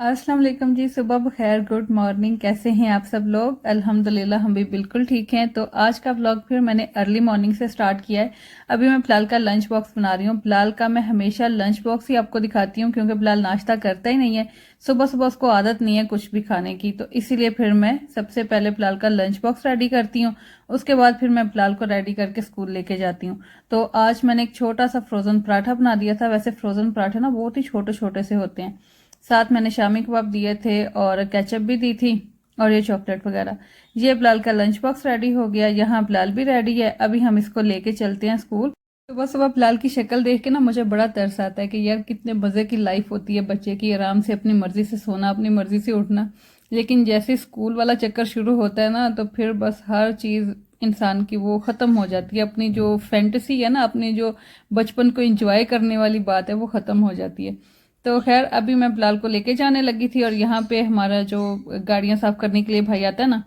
अस्सलाम वालेकुम जी। सुबह बखैर, गुड मॉर्निंग। कैसे हैं आप सब लोग? अल्हम्दुलिल्लाह हम भी बिल्कुल ठीक हैं। तो आज का व्लॉग फिर मैंने अर्ली मॉर्निंग से स्टार्ट किया है। अभी मैं बिलाल का लंच बॉक्स बना रही हूँ। बिलाल का मैं हमेशा लंच बॉक्स ही आपको दिखाती हूँ क्योंकि बिलाल नाश्ता करता ही नहीं है। सुबह सुबह उसको आदत नहीं है कुछ भी खाने की, तो इसीलिए फिर मैं सबसे पहले बिलाल का लंच बॉक्स रेडी करती हूँ। उसके बाद फिर मैं बिलाल को रेडी करके स्कूल लेके जाती हूँ। तो आज मैंने एक छोटा सा फ्रोजन पराठा बना दिया था। वैसे फ्रोजन पराठे ना बहुत ही छोटे छोटे से होते हैं। साथ मैंने शामी कबाब दिए थे और केचप भी दी थी और ये चॉकलेट वगैरह। ये बिलाल का लंच बॉक्स रेडी हो गया। यहाँ बिलाल भी रेडी है। अभी हम इसको लेके चलते हैं स्कूल। सुबह सुबह बिलाल की शक्ल देख के ना मुझे बड़ा तरस आता है कि यार कितने मजे की लाइफ होती है बच्चे की, आराम से अपनी मर्जी से सोना, अपनी मर्जी से उठना। लेकिन जैसे स्कूल वाला चक्कर शुरू होता है ना, तो फिर बस हर चीज इंसान की वो खत्म हो जाती है। अपनी जो फैंटेसी है ना, अपनी जो बचपन को एंजॉय करने वाली बात है, वो खत्म हो जाती है। तो खैर अभी मैं बिलाल को लेके जाने लगी थी और यहाँ पे हमारा जो गाड़ियां साफ करने के लिए भाई आता है ना,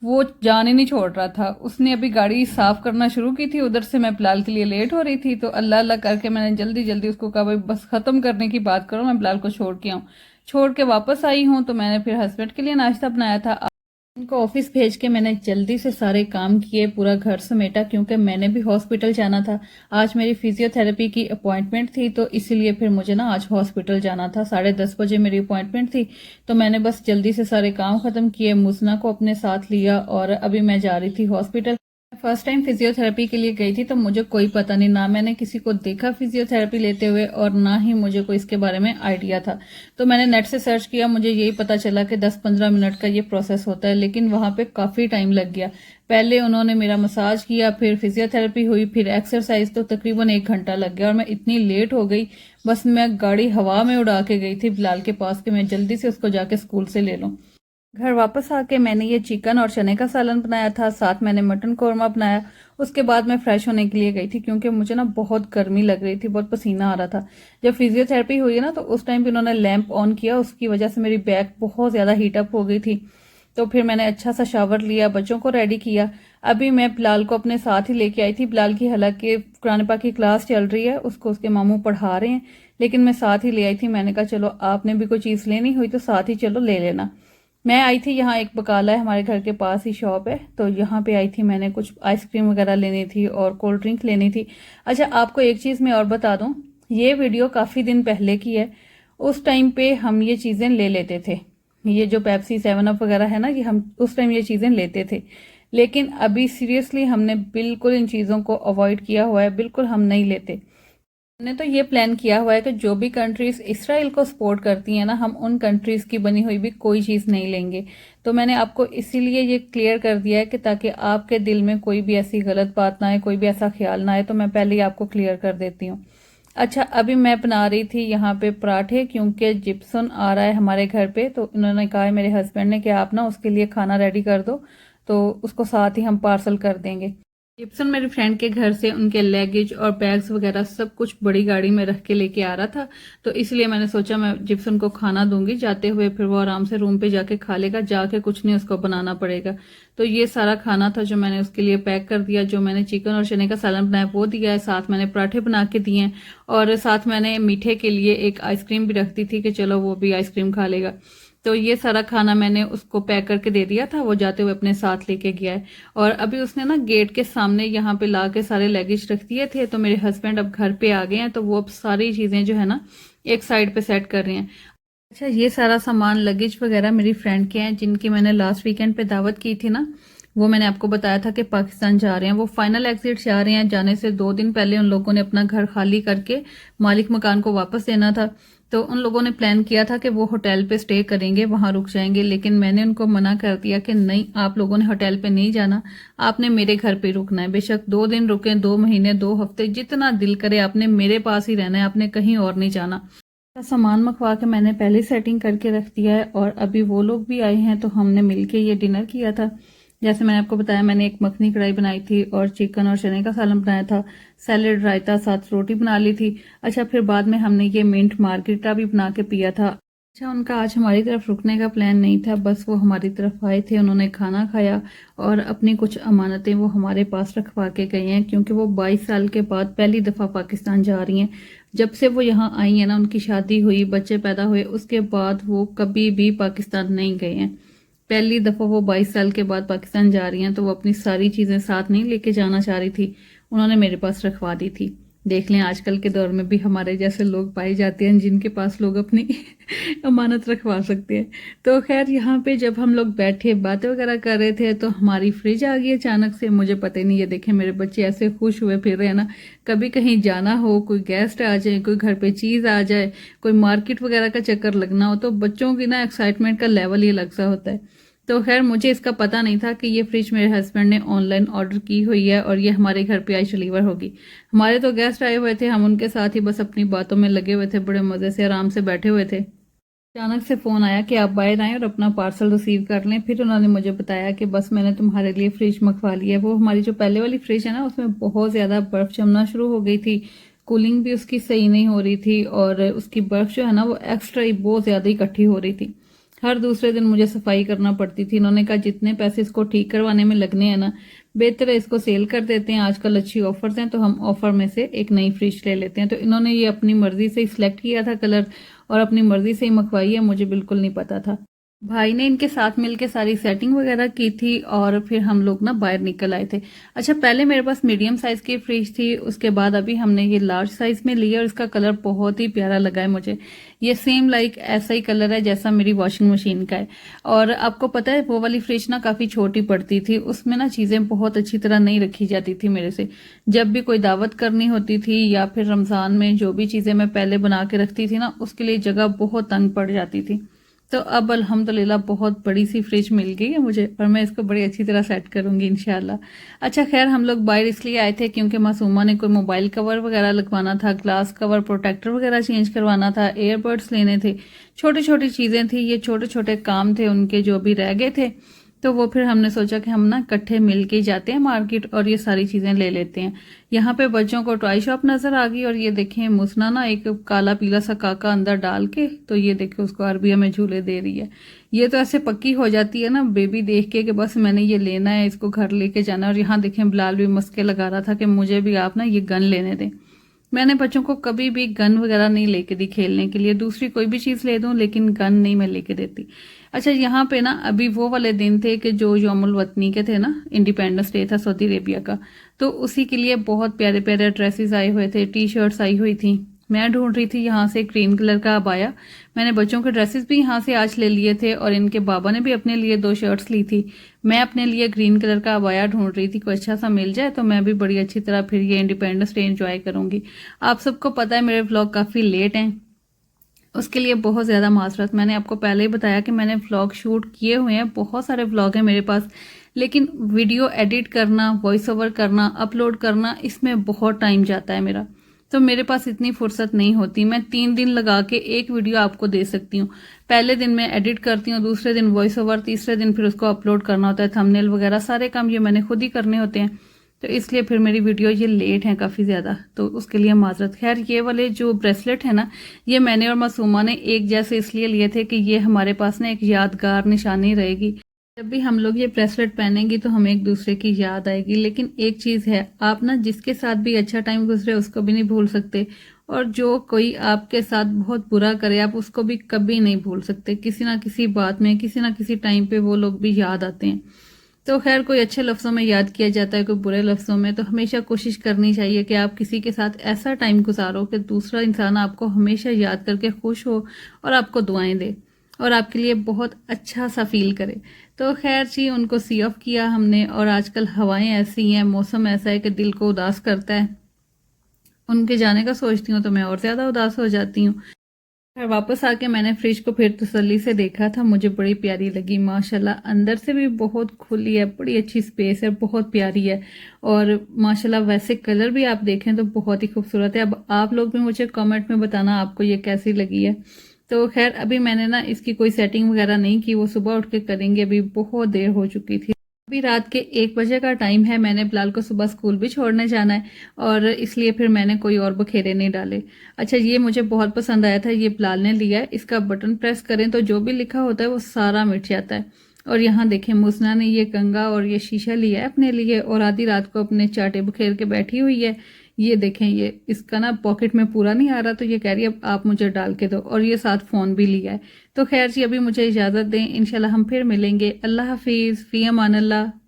वो जाने नहीं छोड़ रहा था। उसने अभी गाड़ी साफ करना शुरू की थी, उधर से मैं बिलाल के लिए लेट हो रही थी, तो अल्लाह अल्लाह करके मैंने जल्दी जल्दी उसको कहा भाई बस खत्म करने की बात करो, मैं बिलाल को छोड़ के आऊँ। छोड़ के वापस आई हूँ तो मैंने फिर हस्बैंड के लिए नाश्ता बनाया था। उनको ऑफिस भेज के मैंने जल्दी से सारे काम किए, पूरा घर समेटा क्योंकि मैंने भी हॉस्पिटल जाना था। आज मेरी फिजियोथेरेपी की अपॉइंटमेंट थी, तो इसीलिए फिर मुझे ना आज हॉस्पिटल जाना था। 10:30 बजे मेरी अपॉइंटमेंट थी, तो मैंने बस जल्दी से सारे काम खत्म किए, मुसना को अपने साथ लिया और अभी मैं जा रही थी हॉस्पिटल। फर्स्ट टाइम फिजियोथेरेपी के लिए गई थी, तो मुझे कोई पता नहीं, ना मैंने किसी को देखा फिजियोथेरेपी लेते हुए और ना ही मुझे कोई इसके बारे में आइडिया था। तो मैंने नेट से सर्च किया, मुझे यही पता चला कि 10-15 मिनट का ये प्रोसेस होता है, लेकिन वहां पे काफी टाइम लग गया। पहले उन्होंने मेरा मसाज किया, फिर फिजियोथेरेपी हुई, फिर एक्सरसाइज, तो तकरीबन 1 घंटा लग गया और मैं इतनी लेट हो गई। बस मैं गाड़ी हवा में उड़ा के गई थी बिलाल के पास कि मैं जल्दी से उसको जाके स्कूल से ले लूं। घर वापस आके मैंने ये चिकन और चने का सालन बनाया था, साथ मैंने मटन कौरमा बनाया। उसके बाद मैं फ्रेश होने के लिए गई थी क्योंकि मुझे ना बहुत गर्मी लग रही थी, बहुत पसीना आ रहा था। जब फिजियोथेरेपी हुई है ना, तो उस टाइम भी उन्होंने लैंप ऑन किया, उसकी वजह से मेरी बैक बहुत ज्यादा हीटअप हो गई थी। तो फिर मैंने अच्छा सा शावर लिया, बच्चों को रेडी किया। अभी मैं बिलाल को अपने साथ ही लेके आई थी। बिलाल की हालांकि कुरान पाक की क्लास चल रही है, उसको उसके मामू पढ़ा रहे हैं, लेकिन मैं साथ ही ले आई थी। मैंने कहा चलो आपने भी कोई चीज लेनी हुई तो साथ ही चलो ले लेना। मैं आई थी, यहाँ एक बकाला है हमारे घर के पास ही शॉप है, तो यहाँ पे आई थी। मैंने कुछ आइसक्रीम वगैरह लेनी थी और कोल्ड ड्रिंक लेनी थी। अच्छा आपको एक चीज़ मैं और बता दूं, ये वीडियो काफ़ी दिन पहले की है। उस टाइम पे हम ये चीज़ें ले लेते थे। ये जो पेप्सी 7 अप वगैरह है ना, ये हम उस टाइम ये चीज़ें लेते थे। लेकिन अभी सीरियसली हमने बिल्कुल इन चीज़ों को अवॉइड किया हुआ है, बिल्कुल हम नहीं लेते। हमने तो ये प्लान किया हुआ है कि जो भी कंट्रीज इसराइल को सपोर्ट करती हैं ना, हम उन कंट्रीज की बनी हुई भी कोई चीज नहीं लेंगे। तो मैंने आपको इसीलिए ये क्लियर कर दिया है कि ताकि आपके दिल में कोई भी ऐसी गलत बात ना आए, कोई भी ऐसा ख्याल ना आए, तो मैं पहले ही आपको क्लियर कर देती हूँ। अच्छा अभी मैं बना रही थी यहाँ पे पराठे क्योंकि जिप्सन आ रहा है हमारे घर पे, तो उन्होंने कहा है मेरे हस्बैंड ने कि आप ना उसके लिए खाना रेडी कर दो, तो उसको साथ ही हम पार्सल कर देंगे। जिप्सन मेरे फ्रेंड के घर से उनके लगेज और बैग्स वगैरह सब कुछ बड़ी गाड़ी में रख के लेके आ रहा था, तो इसलिए मैंने सोचा मैं जिप्सन को खाना दूंगी जाते हुए, फिर वो आराम से रूम पे जाके खा लेगा, जाके कुछ नहीं उसको बनाना पड़ेगा। तो ये सारा खाना था जो मैंने उसके लिए पैक कर दिया। जो मैंने चिकन और चने का सालन बनाया वो दिया है, साथ मैंने पराठे बना के दिए हैं और साथ मैंने मीठे के लिए एक आइसक्रीम भी रख दी थी कि चलो वो भी आइसक्रीम खा लेगा। तो ये सारा खाना मैंने उसको पैक करके दे दिया था, वो जाते हुए अपने साथ लेके गया है। और अभी उसने ना गेट के सामने यहाँ पे ला के सारे लगेज रख दिए थे, तो मेरे हस्बैंड अब घर पे आ गए हैं, तो वो अब सारी चीजें जो है ना एक साइड पे सेट कर रहे हैं। अच्छा ये सारा सामान लगेज वगैरह मेरी फ्रेंड के हैं जिनकी मैंने लास्ट वीकेंड पे दावत की थी ना। वो मैंने आपको बताया था कि पाकिस्तान जा रहे हैं, वो फाइनल एग्जिट जा रहे हैं। जाने से 2 दिन पहले उन लोगों ने अपना घर खाली करके मालिक मकान को वापस देना था। तो उन लोगों ने प्लान किया था कि वो होटल पे स्टे करेंगे, वहां रुक जाएंगे, लेकिन मैंने उनको मना कर दिया कि नहीं, आप लोगों ने होटल पे नहीं जाना, आपने मेरे घर पे रुकना है। बेशक 2 दिन रुके, 2 महीने, 2 हफ्ते, जितना दिल करे आपने मेरे पास ही रहना है, आपने कहीं और नहीं जाना। सामान मंगवा के मैंने पहले सेटिंग करके रख दिया है और अभी वो लोग भी आए हैं, तो हमने मिलके ये डिनर किया था। जैसे मैंने आपको बताया, मैंने एक मखनी कढ़ाई बनाई थी और चिकन और चने का सालन बनाया था, सैलेड, रायता, साथ रोटी बना ली थी। अच्छा फिर बाद में हमने ये मिंट मार्गरिटा भी बना के पिया था। अच्छा उनका आज हमारी तरफ रुकने का प्लान नहीं था, बस वो हमारी तरफ आए थे, उन्होंने खाना खाया और अपनी कुछ अमानतें वो हमारे पास रखवा के गए हैं क्योंकि वो 22 साल के बाद पहली दफ़ा पाकिस्तान जा रही हैं। जब से वो यहाँ आई है ना, उनकी शादी हुई, बच्चे पैदा हुए, उसके बाद वो कभी भी पाकिस्तान नहीं गए हैं। पहली दफ़ा वो 22 साल के बाद पाकिस्तान जा रही हैं, तो वो अपनी सारी चीज़ें साथ नहीं लेके जाना चाह रही थी, उन्होंने मेरे पास रखवा दी थी। देख लें, आजकल के दौर में भी हमारे जैसे लोग पाए जाते हैं जिनके पास लोग अपनी अमानत रखवा सकते हैं। तो खैर, यहाँ पे जब हम लोग बैठे बातें वगैरह कर रहे थे तो हमारी फ्रिज आ गई अचानक से, मुझे पता ही नहीं। ये देखें, मेरे बच्चे ऐसे खुश हुए फिर रहे हैं ना, कभी कहीं जाना हो, कोई गेस्ट आ जाए, कोई घर पे चीज़ आ जाए, कोई मार्केट वगैरह का चक्कर लगना हो, तो बच्चों की ना एक्साइटमेंट का लेवल ही अलग सा होता है। तो खैर, मुझे इसका पता नहीं था कि ये फ्रिज मेरे हस्बैंड ने ऑनलाइन ऑर्डर की हुई है और ये हमारे घर पे आज डिलीवर होगी। हमारे तो गेस्ट आए हुए थे, हम उनके साथ ही बस अपनी बातों में लगे हुए थे, बड़े मज़े से आराम से बैठे हुए थे। अचानक से फ़ोन आया कि आप बाहर आएँ और अपना पार्सल रिसीव कर लें। फिर उन्होंने मुझे बताया कि बस मैंने तुम्हारे लिए फ्रिज मंगवा ली है। वो हमारी जो पहले वाली फ्रिज है ना, उसमें बहुत ज़्यादा बर्फ़ जमना शुरू हो गई थी, कूलिंग भी उसकी सही नहीं हो रही थी और उसकी बर्फ़ जो है ना वो एक्स्ट्रा ही बहुत ज़्यादा इकट्ठी हो रही थी। हर दूसरे दिन मुझे सफाई करना पड़ती थी। इन्होंने कहा जितने पैसे इसको ठीक करवाने में लगने हैं ना, बेहतर है इसको सेल कर देते हैं, आजकल अच्छी ऑफर्स हैं, तो हम ऑफर में से एक नई फ्रिज ले लेते हैं। तो इन्होंने ये अपनी मर्जी से ही सिलेक्ट किया था कलर और अपनी मर्जी से ही मंगवाई है, मुझे बिल्कुल नहीं पता था। भाई ने इनके साथ मिलके सारी सेटिंग वगैरह की थी और फिर हम लोग ना बाहर निकल आए थे। अच्छा, पहले मेरे पास मीडियम साइज की फ्रिज थी, उसके बाद अभी हमने ये लार्ज साइज में लिया और इसका कलर बहुत ही प्यारा लगा है मुझे। ये सेम लाइक ऐसा ही कलर है जैसा मेरी वॉशिंग मशीन का है। और आपको पता है, वो वाली फ्रिज ना काफी छोटी पड़ती थी, उसमें ना चीजें बहुत अच्छी तरह नहीं रखी जाती थी मेरे से। जब भी कोई दावत करनी होती थी या फिर रमजान में जो भी चीजें मैं पहले बना के रखती थी ना, उसके लिए जगह बहुत तंग पड़ जाती थी। तो अब अल्हम्दुलिल्लाह बहुत बड़ी सी फ्रिज मिल गई है मुझे और मैं इसको बड़ी अच्छी तरह सेट करूंगी इंशाल्लाह। अच्छा खैर, हम लोग बाहर इसलिए आए थे क्योंकि मासूमा ने कोई मोबाइल कवर वगैरह लगवाना था, ग्लास कवर, प्रोटेक्टर वगैरह चेंज करवाना था, एयरबड्स लेने थे, छोटी छोटी चीज़ें थी, ये छोटे छोटे काम थे उनके जो भी रह गए थे। तो वो फिर हमने सोचा कि हम ना इकट्ठे मिल के जाते हैं मार्केट और ये सारी चीज़ें ले लेते हैं। यहाँ पे बच्चों को टॉय शॉप नज़र आ गई और ये देखें, मुसना ना एक काला पीला सा काका अंदर डाल के, तो ये देखे उसको अरबिया में झूले दे रही है। ये तो ऐसे पक्की हो जाती है ना बेबी देख के कि बस मैंने ये लेना है, इसको घर लेके जाना है। और यहाँ देखें, बिलाल भी मस्के लगा रहा था कि मुझे भी आप ना ये गन लेने दें। मैंने बच्चों को कभी भी गन वगैरह नहीं लेके दी खेलने के लिए, दूसरी कोई भी चीज़ ले दूं लेकिन गन नहीं मैं लेके देती। अच्छा, यहाँ पे ना अभी वो वाले दिन थे कि जो यौमुल वतनी के थे ना, इंडिपेंडेंस डे था सऊदी अरेबिया का, तो उसी के लिए बहुत प्यारे प्यारे ड्रेसेस आए हुए थे, टी शर्ट्स आई हुई थी। मैं ढूंढ रही थी यहाँ से ग्रीन कलर का अबाया। मैंने बच्चों के ड्रेसेस भी यहाँ से आज ले लिए थे और इनके बाबा ने भी अपने लिए 2 शर्ट्स ली थी। मैं अपने लिए ग्रीन कलर का अबाया ढूंढ रही थी, कोई अच्छा सा मिल जाए तो मैं भी बड़ी अच्छी तरह फिर ये इंडिपेंडेंस डे एंजॉय करूंगी। आप सबको पता है मेरे व्लॉग काफ़ी लेट हैं, उसके लिए बहुत ज़्यादा माजरत। मैंने आपको पहले ही बताया कि मैंने व्लॉग शूट किए हुए हैं, बहुत सारे व्लॉग हैं मेरे पास, लेकिन वीडियो एडिट करना, वॉइस ओवर करना, अपलोड करना, इसमें बहुत टाइम जाता है मेरा। तो मेरे पास इतनी फुर्सत नहीं होती। मैं 3 दिन लगा के एक वीडियो आपको दे सकती हूँ। पहले दिन मैं एडिट करती हूँ, दूसरे दिन वॉइस ओवर, तीसरे दिन फिर उसको अपलोड करना होता है, थंबनेल वगैरह सारे काम ये मैंने खुद ही करने होते हैं। तो इसलिए फिर मेरी वीडियो ये लेट है काफ़ी ज़्यादा, तो उसके लिए माजरत। खैर, ये वाले जो ब्रेसलेट है ना, ये मैंने और मासूमा ने एक जैसे इसलिए लिए थे कि ये हमारे पास ना एक यादगार निशानी रहेगी। जब भी हम लोग ये ब्रेसलेट पहनेंगे तो हमें एक दूसरे की याद आएगी। लेकिन एक चीज़ है, आप ना जिसके साथ भी अच्छा टाइम गुजरे उसको भी नहीं भूल सकते, और जो कोई आपके साथ बहुत बुरा करे आप उसको भी कभी नहीं भूल सकते। किसी ना किसी बात में, किसी ना किसी टाइम पे वो लोग भी याद आते हैं। तो खैर, कोई अच्छे लफ्ज़ों में याद किया जाता है, कोई बुरे लफ्ज़ों में। तो हमेशा कोशिश करनी चाहिए कि आप किसी के साथ ऐसा टाइम गुजारो कि दूसरा इंसान आपको हमेशा याद करके खुश हो और आपको दुआएं दे और आपके लिए बहुत अच्छा सा फील करे। तो खैर जी, उनको सी ऑफ किया हमने। और आजकल हवाएं ऐसी हैं, मौसम ऐसा है कि दिल को उदास करता है। उनके जाने का सोचती हूँ तो मैं और ज़्यादा उदास हो जाती हूँ। फिर वापस आके मैंने फ्रिज को फिर तसल्ली से देखा था, मुझे बड़ी प्यारी लगी माशाल्लाह। अंदर से भी बहुत खुली है, बड़ी अच्छी स्पेस है, बहुत प्यारी है। और माशाल्लाह वैसे कलर भी आप देखें तो बहुत ही खूबसूरत है। अब आप लोग भी मुझे कमेंट में बताना आपको ये कैसी लगी है। तो खैर, अभी मैंने ना इसकी कोई सेटिंग वगैरह नहीं की, वो सुबह उठ के करेंगे, अभी बहुत देर हो चुकी थी। अभी रात के 1 बजे का टाइम है, मैंने बिलाल को सुबह स्कूल भी छोड़ने जाना है और इसलिए फिर मैंने कोई और बखेरे नहीं डाले। अच्छा, ये मुझे बहुत पसंद आया था, ये बिलाल ने लिया है। इसका बटन प्रेस करें तो जो भी लिखा होता है वो सारा मिट जाता है। और यहाँ देखें, मुसना ने ये कंगा और ये शीशा लिया है अपने लिए और आधी रात को अपने चाटे बखेर के बैठी हुई है। ये देखें, ये इसका ना पॉकेट में पूरा नहीं आ रहा, तो ये कह रही है अब आप मुझे डाल के दो, और ये साथ फ़ोन भी लिया है। तो खैर जी, अभी मुझे इजाज़त दें, इंशाल्लाह हम फिर मिलेंगे। अल्लाह हाफिज़, फ़ी अमान अल्लाह।